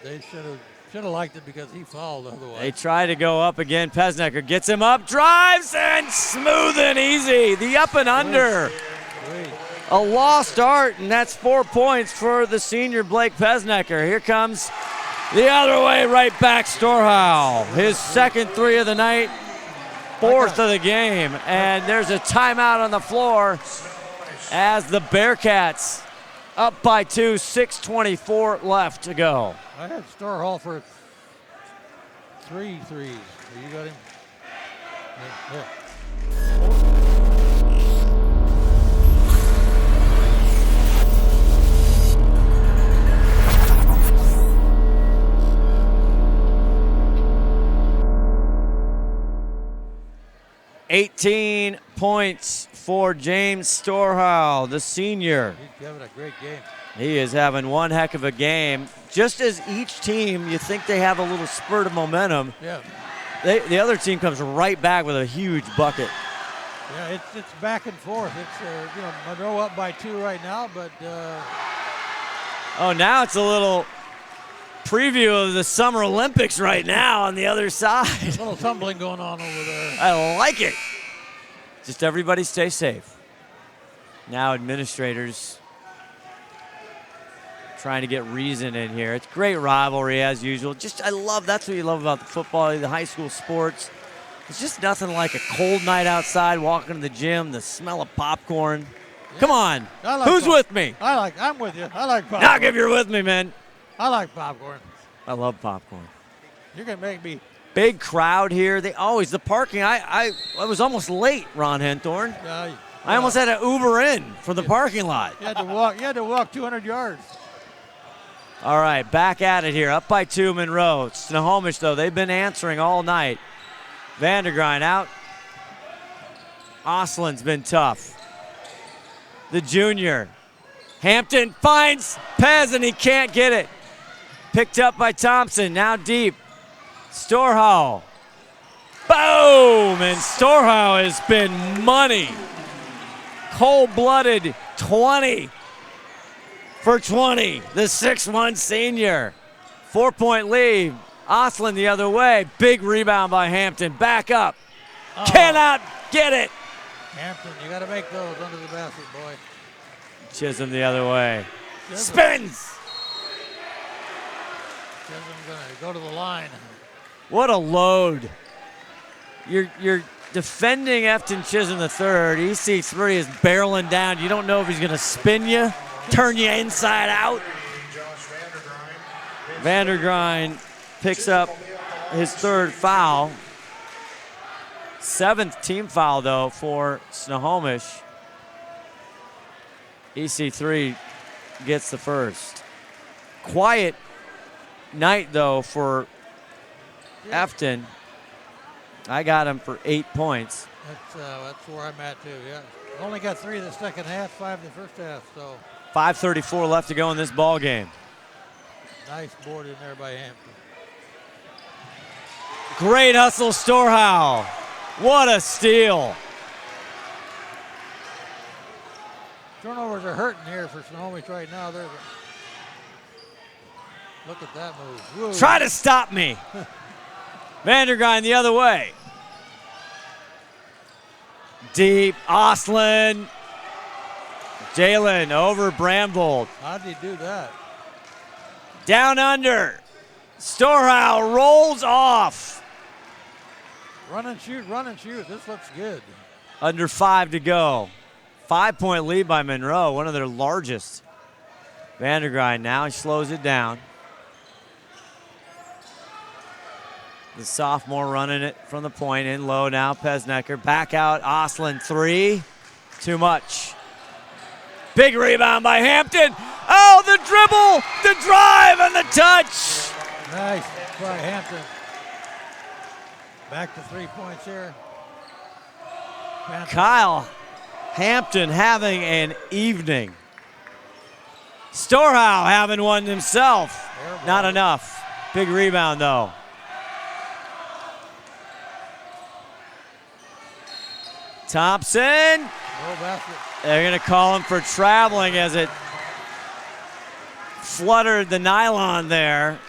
They should have liked it because he fouled otherwise. They try to go up again. Pesnecker gets him up, drives, and smooth and easy. The up and under. Great. A lost art, and that's 4 points for the senior Blake Pesnecker. Here comes the other way, right back Storhow. His second 3 of the night, 4th of the game. And there's a timeout on the floor as the Bearcats up by 2, 6:24 left to go. I had Storhall for 3 threes. You got him? Yeah. 18 points for James Storhow, the senior. He's having a great game. He is having one heck of a game. Just as each team, you think they have a little spurt of momentum. Yeah. The other team comes right back with a huge bucket. Yeah, it's back and forth. It's Monroe up by 2 right now, but now it's a little preview of the Summer Olympics right now on the other side. a little tumbling going on over there. I like it. Just everybody stay safe. Now administrators trying to get reason in here. It's great rivalry as usual. That's what you love about the football, the high school sports. It's just nothing like a cold night outside, walking to the gym, the smell of popcorn. Yeah. Come on. Who's with me? I'm with you. I like popcorn. Knock if you're with me, man. I like popcorn. I love popcorn. You're going to make me. Big crowd here. The parking. I was almost late, Ron Henthorn. I almost had to Uber in from the parking lot. You had to walk 200 yards. All right, back at it here. Up by 2, Monroe. Snohomish, though, they've been answering all night. Vandergrind out. Oslin's been tough. The junior. Hampton finds Pez, and he can't get it. Picked up by Thompson, now deep. Storhow. Boom! And Storhow has been money. Cold-blooded 20 for 20. The 6'1 senior. 4-point lead. Oslin the other way. Big rebound by Hampton. Back up. Cannot get it. Hampton, you got to make those under the basket, boy. Chisholm the other way. Spins. Chisholm's going to go to the line. What a load. You're defending Efton Chisholm the third. EC3 is barreling down. You don't know if he's going to spin you, turn you inside out. Vandergrind picks up his 3rd foul. 7th team foul, though, for Snohomish. EC3 gets the 1st. Quiet night, though, for Efton. I got him for 8 points. That's where I'm at, too, yeah. Only got 3 in the second half, 5 in the first half, so. 5:34 left to go in this ball game. Nice board in there by Hampton. Great hustle, Storhow. What a steal. Turnovers are hurting here for Snohomish right now. Look at that move. Whoa. Try to stop me. Vandergrind the other way. Deep, Oslin. Jalen over Bramvold. How did he do that? Down under. Storhow rolls off. Run and shoot, run and shoot. This looks good. Under 5 to go. 5-point lead by Monroe, one of their largest. Vandergrind now, he slows it down. The sophomore running it from the point, in low now, Pesnecker. Back out, Oslin, 3. Too much. Big rebound by Hampton. Oh, the dribble, the drive, and the touch. Nice by Hampton. Back to 3 points here. Panthers. Kyle Hampton having an evening. Storehow having one himself. Not enough. Big rebound, though. Thompson. No basket. They're going to call him for traveling as it fluttered the nylon there.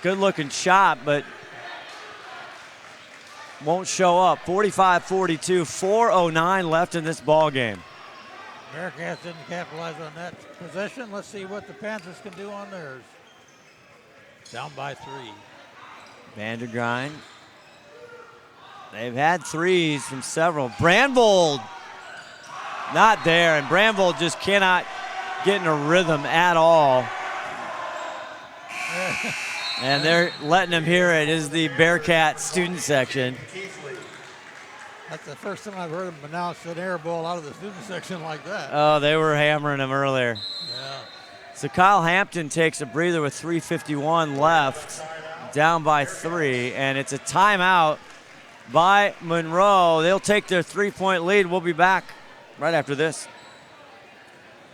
Good looking shot, but won't show up. 45-42, 4:09 left in this ball game. Bearcats didn't capitalize on that possession. Let's see what the Panthers can do on theirs. Down by 3. Vandergrind. They've had threes from several. Brandvold not there, and Brandvold just cannot get in a rhythm at all. And they're letting him hear it. Is the Bearcat student section. That's the first time I've heard him announce an air ball out of the student section like that. Oh, they were hammering him earlier. Yeah. So Kyle Hampton takes a breather with 3:51 left, down by 3, and it's a timeout by Monroe. They'll take their 3-point lead. We'll be back right after this.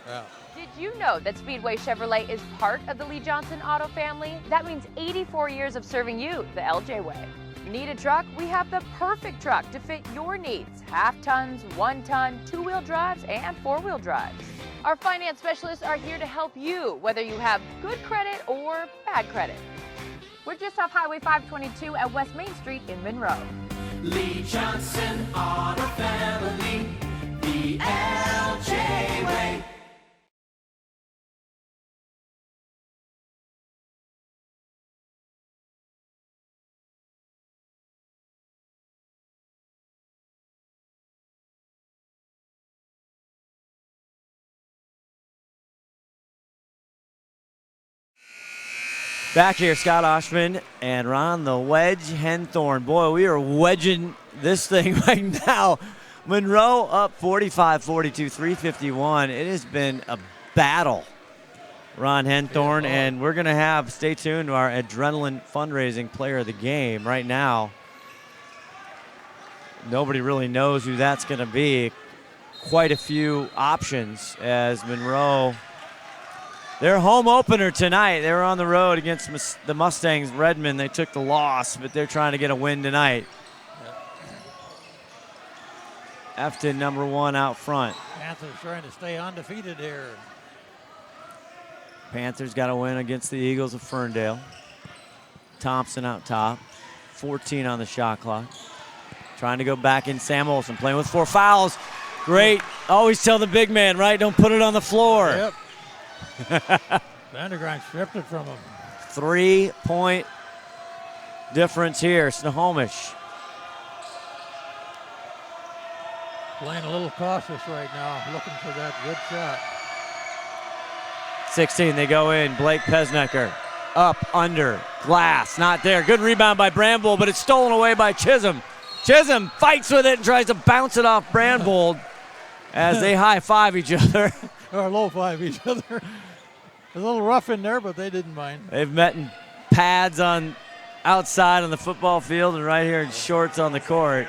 Yeah. Did you know that Speedway Chevrolet is part of the Lee Johnson Auto family? That means 84 years of serving you the LJ way. Need a truck? We have the perfect truck to fit your needs. Half tons, 1 ton, 2-wheel drives, and 4-wheel drives. Our finance specialists are here to help you, whether you have good credit or bad credit. We're just off Highway 522 at West Main Street in Monroe. Lee Johnson Auto Family, the LJ way. Back here, Scott Oshman and Ron the Wedge Henthorn. Boy, we are wedging this thing right now. Monroe up 45-42, 3:51. It has been a battle, Ron Henthorn, and we're going to have, stay tuned to our Adrenaline Fundraising Player of the Game right now. Nobody really knows who that's going to be. Quite a few options as Monroe. Their home opener tonight, they were on the road against the Mustangs, Redmond. They took the loss, but they're trying to get a win tonight. Afton number 1 out front. Panthers trying to stay undefeated here. Panthers got a win against the Eagles of Ferndale. Thompson out top, 14 on the shot clock. Trying to go back in, Sam Olsen playing with 4 fouls. Great, always tell the big man, right? Don't put it on the floor. Yep. Vandergrind stripped it from him. 3-point difference here, Snohomish. Playing a little cautious right now, looking for that good shot. 16, they go in. Blake Pesnecker up, under, glass, not there. Good rebound by Brandvold, but it's stolen away by Chisholm. Chisholm fights with it and tries to bounce it off Brandvold as they high-five each other. Or low-five each other. A little rough in there, but they didn't mind. They've met in pads on outside on the football field and right here in shorts on the court.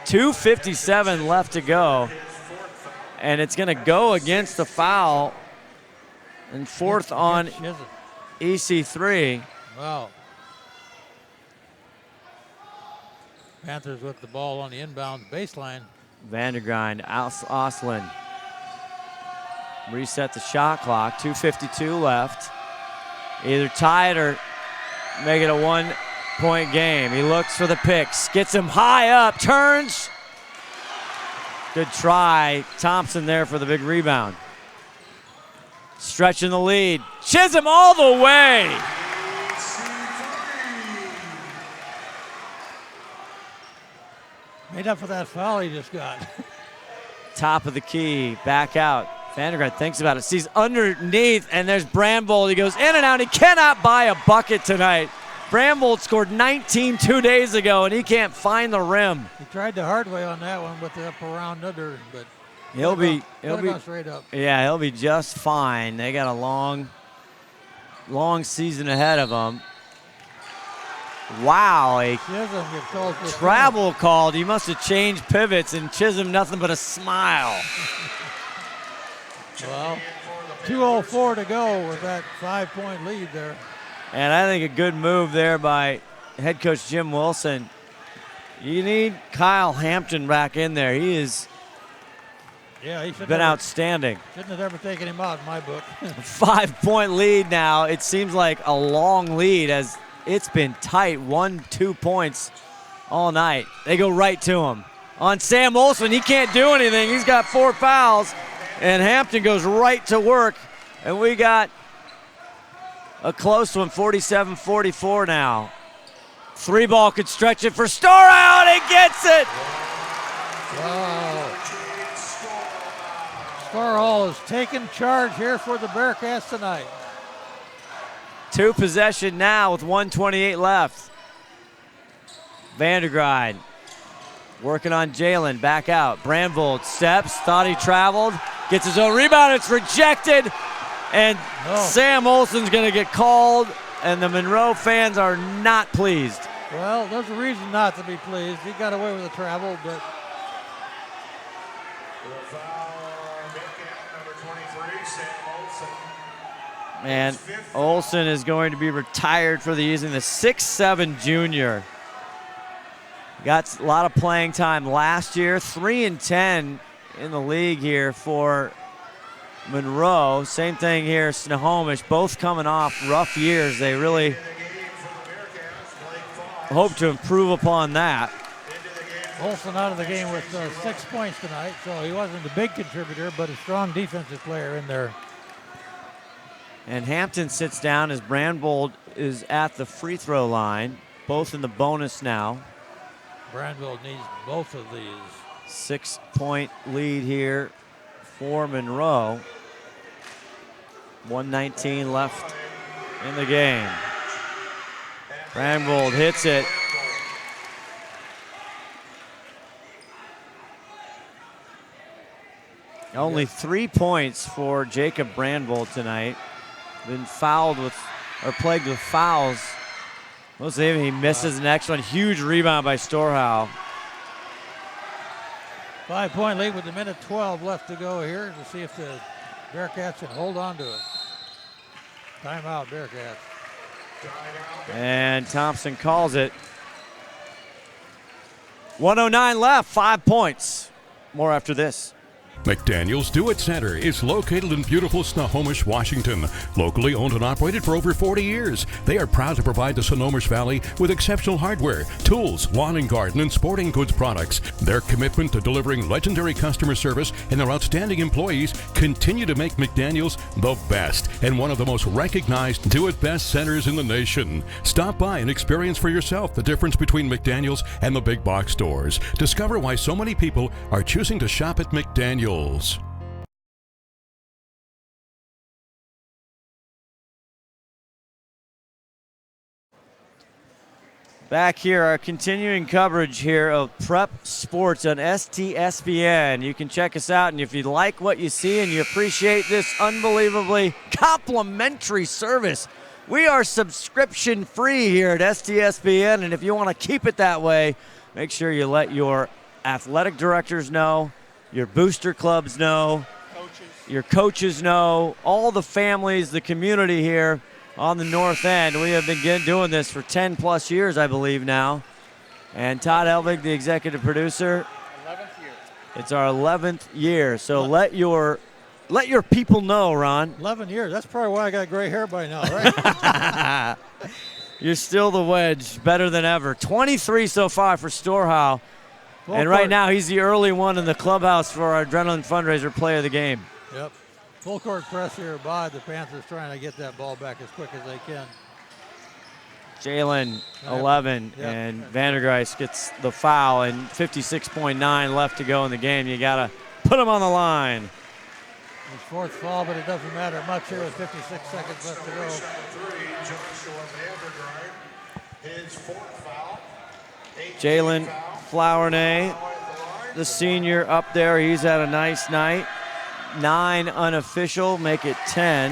2:57 left to go. And it's going to go against the foul. And 4th on EC3. Wow. Panthers with the ball on the inbound baseline. Vandergrind, Oslin. Reset the shot clock. 2:52 left. Either tie it or make it a 1-point game. He looks for the picks. Gets him high up. Turns. Good try. Thompson there for the big rebound. Stretching the lead. Chisholm all the way. Made up for that foul he just got. Top of the key. Back out. Vandergraat thinks about it, sees underneath, and there's Brandvold. He goes in and out. He cannot buy a bucket tonight. Brandvold scored 19 2 days ago, and he can't find the rim. He tried the hard way on that one with the up around under, but he'll be straight up. Yeah, he'll be just fine. They got a long season ahead of them. Wow, a Chisholm gets called for travel called. He must have changed pivots, and Chisholm nothing but a smile. Well, 2:04 to go with that 5-point lead there. And I think a good move there by head coach Jim Wilson. You need Kyle Hampton back in there. He has been outstanding. Shouldn't have ever taken him out in my book. 5-point lead now. It seems like a long lead as it's been tight. 1-2 points all night. They go right to him. On Sam Olson, he can't do anything. He's got 4 fouls. And Hampton goes right to work. And we got a close one, 47-44 now. 3-ball could stretch it for Storehouse, and he gets it. Wow. Starhall has taken charge here for the Bearcats tonight. 2 possession now with 1:28 left. Vandergraat working on Jalen, back out. Brandvold steps, thought he traveled, gets his own rebound, it's rejected, and Sam Olson's gonna get called, and the Monroe fans are not pleased. Well, there's a reason not to be pleased. He got away with the travel, but And Olson is going to be retired for the season, the 6'7" junior. Got a lot of playing time last year, 3-10 in the league here for Monroe. Same thing here, Snohomish, both coming off rough years. They really hope to improve upon that. Olson out of the game with 6 points tonight, so he wasn't a big contributor, but a strong defensive player in there. And Hampton sits down as Brandvold is at the free throw line, both in the bonus now. Brandvold needs both of these. 6-point lead here for Monroe. 1:19 left in the game. Brandvold hits it. Only 3 points for Jacob Brandvold tonight. Been fouled with, or plagued with fouls. Most of them, he misses the next one. Huge rebound by Storehouse. 5-point lead with a minute 12 left to go here to see if the Bearcats can hold on to it. Timeout, Bearcats. And Thompson calls it. 1:09 left, 5 points. More after this. McDaniel's Do It Center is located in beautiful Snohomish, Washington. Locally owned and operated for over 40 years, they are proud to provide the Snohomish Valley with exceptional hardware, tools, lawn and garden, and sporting goods products. Their commitment to delivering legendary customer service and their outstanding employees continue to make McDaniel's the best and one of the most recognized Do It Best centers in the nation. Stop by and experience for yourself the difference between McDaniel's and the big box stores. Discover why so many people are choosing to shop at McDaniel's. Back here, our continuing coverage here of Prep Sports on STSPN. You can check us out, and if you like what you see and you appreciate this unbelievably complimentary service, we are subscription free here at STSPN, and if you want to keep it that way, make sure you let your athletic directors know, your booster clubs know, your coaches know, all the families, the community here on the north end. We have been doing this for 10 plus years, I believe now. And Todd Elvig, the executive producer. 11th year. It's our 11th year. So let your people know, Ron. 11 years. That's probably why I got gray hair by now, right? You're still the wedge, better than ever. 23 so far for Storehouse. And right now, he's the early one in the clubhouse for our Adrenaline Fundraiser Play of the Game. Yep. Full court press here by the Panthers trying to get that ball back as quick as they can. Jalen, 11, yep. And Vandergrijs gets the foul, and 56.9 left to go in the game. You got to put him on the line. His fourth foul, but it doesn't matter much here with 56 seconds left to go. His fourth foul. Jalen Flournay, the senior up there, he's had a nice night. 9 unofficial, make it 10.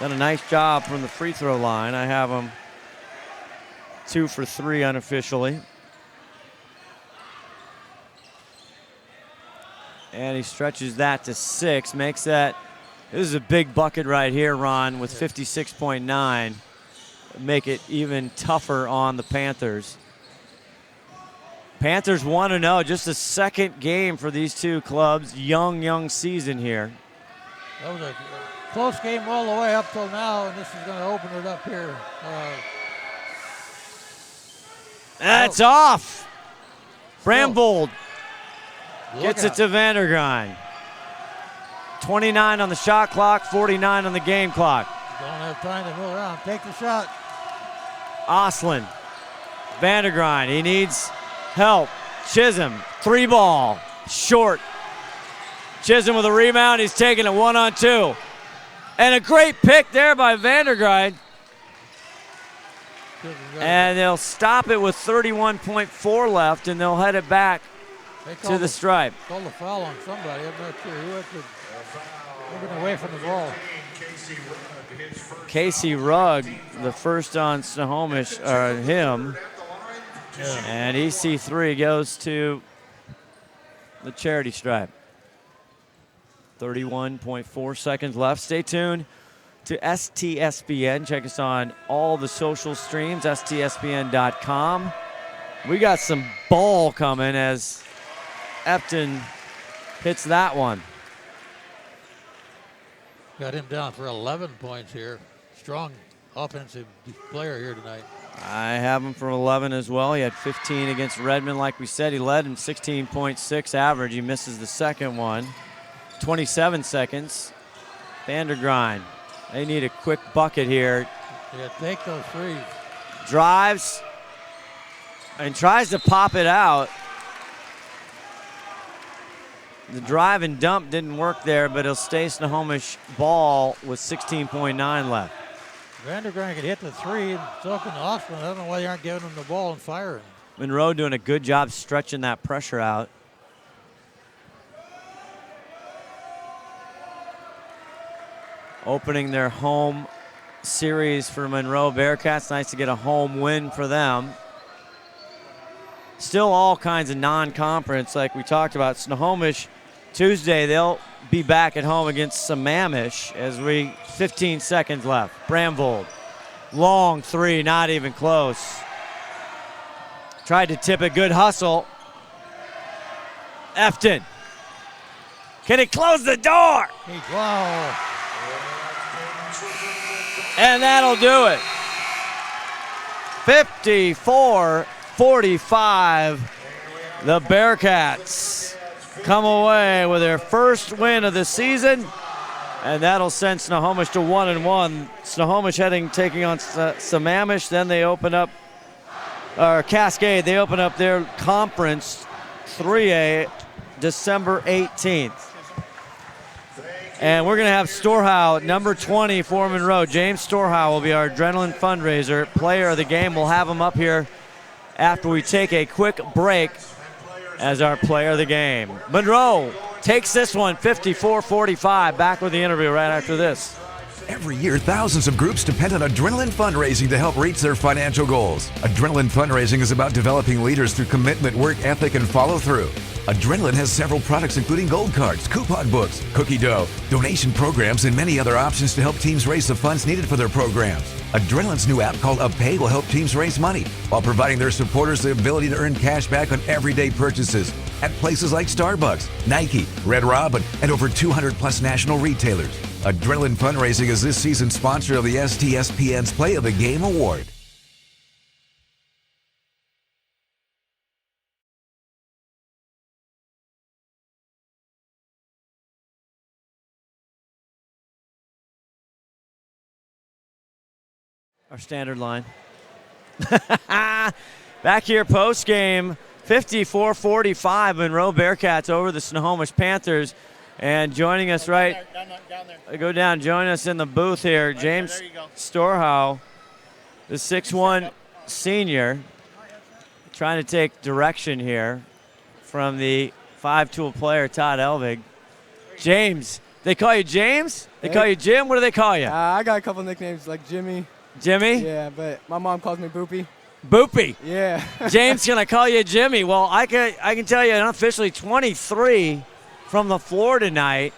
Done a nice job from the free throw line. I have him 2 for 3 unofficially. And he stretches that to 6, makes that, this is a big bucket right here, Ron, with 56.9. Make it even tougher on the Panthers. Panthers 1-0, just the second game for these two clubs. Young season here. That was a close game all the way up till now, and this is going to open it up here. That's off. Brambold gets it to Vandergrind. 29 on the shot clock, 49 on the game clock. Don't have time to move around. Take the shot. Oslin, Vandergrind, he needs help. Chisholm, 3-ball, short. Chisholm with a rebound, he's taking it 1-on-2. And a great pick there by Vandergrind. And they'll stop it with 31.4 left, and they'll head it back to the stripe. Called a foul on somebody. I'm not sure who. Moving away from the ball. Casey Rugg, the first on Snohomish, him. Yeah. And EC3 goes to the charity stripe. 31.4 seconds left. Stay tuned to STSPN. Check us on all the social streams, STSPN.com. We got some ball coming as Epton hits that one. Got him down for 11 points here. Strong offensive player here tonight. I have him for 11 as well. He had 15 against Redmond. Like we said, he led him 16.6 average. He misses the second one. 27 seconds. Vandergrind. They need a quick bucket here. Yeah, take those threes. Drives and tries to pop it out. The drive and dump didn't work there, but it'll stay Snohomish ball with 16.9 left. Vandergrind could hit the three, and so can Austin. I don't know why they aren't giving him the ball and firing. Monroe doing a good job stretching that pressure out. Opening their home series for Monroe Bearcats. Nice to get a home win for them. Still all kinds of non-conference like we talked about. Snohomish, Tuesday, they'll be back at home against Sammamish 15 seconds left. Bramvold, long three, not even close. Tried to tip it, good hustle. Efton, can he close the door? Wow. And that'll do it. 54-45. The Bearcats come away with their first win of the season, and that'll send Snohomish to 1-1. Snohomish taking on Sammamish. Then they open up, or Cascade, they open up their conference 3A December 18th. And we're going to have Storehow, number 20 for Monroe. James Storehow will be our adrenaline fundraiser player of the game. We'll have him up here after we take a quick break as our player of the game. Monroe takes this one 54-45. Back with the interview right after this. Every year, thousands of groups depend on Adrenaline Fundraising to help reach their financial goals. Adrenaline Fundraising is about developing leaders through commitment, work ethic, and follow-through. Adrenaline has several products including gold cards, coupon books, cookie dough, donation programs, and many other options to help teams raise the funds needed for their programs. Adrenaline's new app called UpPay will help teams raise money while providing their supporters the ability to earn cash back on everyday purchases at places like Starbucks, Nike, Red Robin, and over 200 plus national retailers. Adrenaline Fundraising is this season's sponsor of the STSPN's Play of the Game Award. Our standard line. Back here post-game, 54-45, Monroe Bearcats over the Snohomish Panthers. And joining us Down there. go down, join us in the booth here, James there you go. Storhow, the 6'1 senior, trying to take direction here from the 5-tool player, Todd Elvig. James, they call you James? They call you Jim? What do they call you? I got a couple nicknames like Jimmy. Jimmy? Yeah, but my mom calls me Boopy. Boopy. Yeah. James, can I call you Jimmy? Well, I can tell you unofficially 23 from the floor tonight.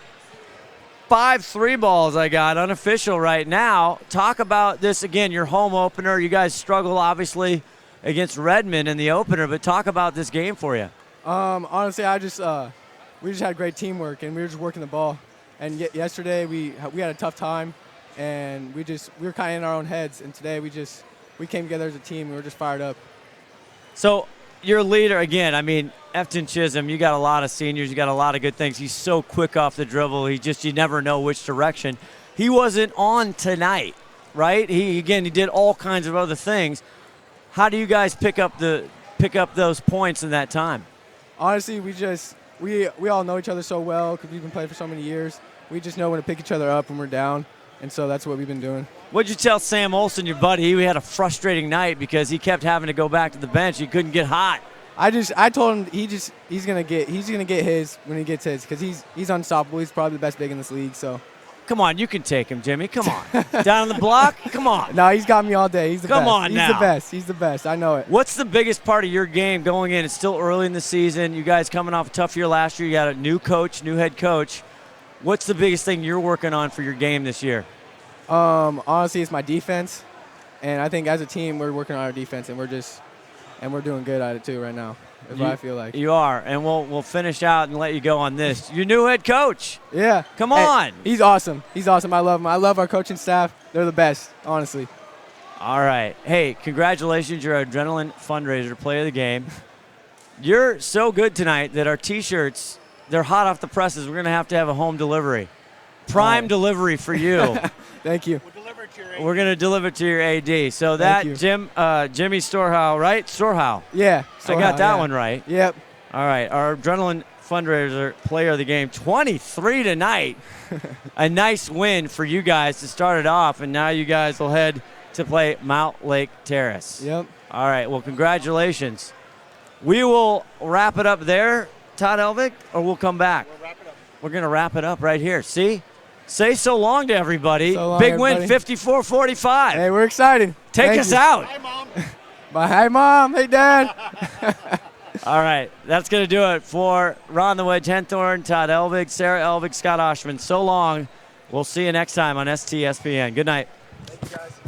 5 3 balls I got unofficial right now. Talk about this again, your home opener. You guys struggled obviously against Redmond in the opener, but talk about this game for you. Honestly, we just had great teamwork and we were just working the ball. And yesterday we had a tough time and we were kind of in our own heads. And today we came together as a team. We were just fired up. So your leader, again, I mean, Efton Chisholm, you got a lot of seniors. You got a lot of good things. He's so quick off the dribble. You never know which direction. He wasn't on tonight, right? He did all kinds of other things. How do you guys pick up those points in that time? Honestly, we all know each other so well because we've been playing for so many years. We just know when to pick each other up when we're down. And so that's what we've been doing. What'd you tell Sam Olson, your buddy? He had a frustrating night because he kept having to go back to the bench. He couldn't get hot. I told him he's gonna get his when he gets his because he's unstoppable. He's probably the best big in this league. So. Come on, you can take him, Jimmy. Come on. Down on the block? Come on. No, he's got me all day. He's the best. Come on now. He's the best. He's the best. I know it. What's the biggest part of your game going in? It's still early in the season. You guys coming off a tough year last year. You got a new coach, new head coach. What's the biggest thing you're working on for your game this year? Honestly, it's my defense. And I think as a team, we're working on our defense, and we're doing good at it too right now. That's what I feel like. You are, and we'll finish out and let you go on this. Your new head coach. Yeah. Come on. Hey, he's awesome. He's awesome. I love him. I love our coaching staff. They're the best, honestly. All right. Hey, congratulations. You're our Adrenaline Fundraiser Player of the Game. You're so good tonight that our T-shirts, they're hot off the presses. We're going to have a home delivery. Prime delivery for you. Thank you. We're going to deliver it to your AD. So that, Jimmy Storhow, right? Storhow. Yeah. I got that one right. Yep. All right. Our Adrenaline Fundraiser Player of the Game, 23 tonight. A nice win for you guys to start it off, and now you guys will head to play Mount Lake Terrace. Yep. All right. Well, congratulations. We will wrap it up there, Todd Elvig, or we'll come back. We'll wrap it up. We're going to wrap it up right here. See? Say so long to everybody. So long, Big everybody. win, 54-45. Hey, we're excited. Take Thank us you. out. Hi, Mom. Bye. Hi, Mom. Hey, Dad. All right. That's going to do it for Ron the Wedge Henthorn, Todd Elvig, Sarah Elvig, Scott Oshman. So long. We'll see you next time on STSPN. Good night. Thank you, guys.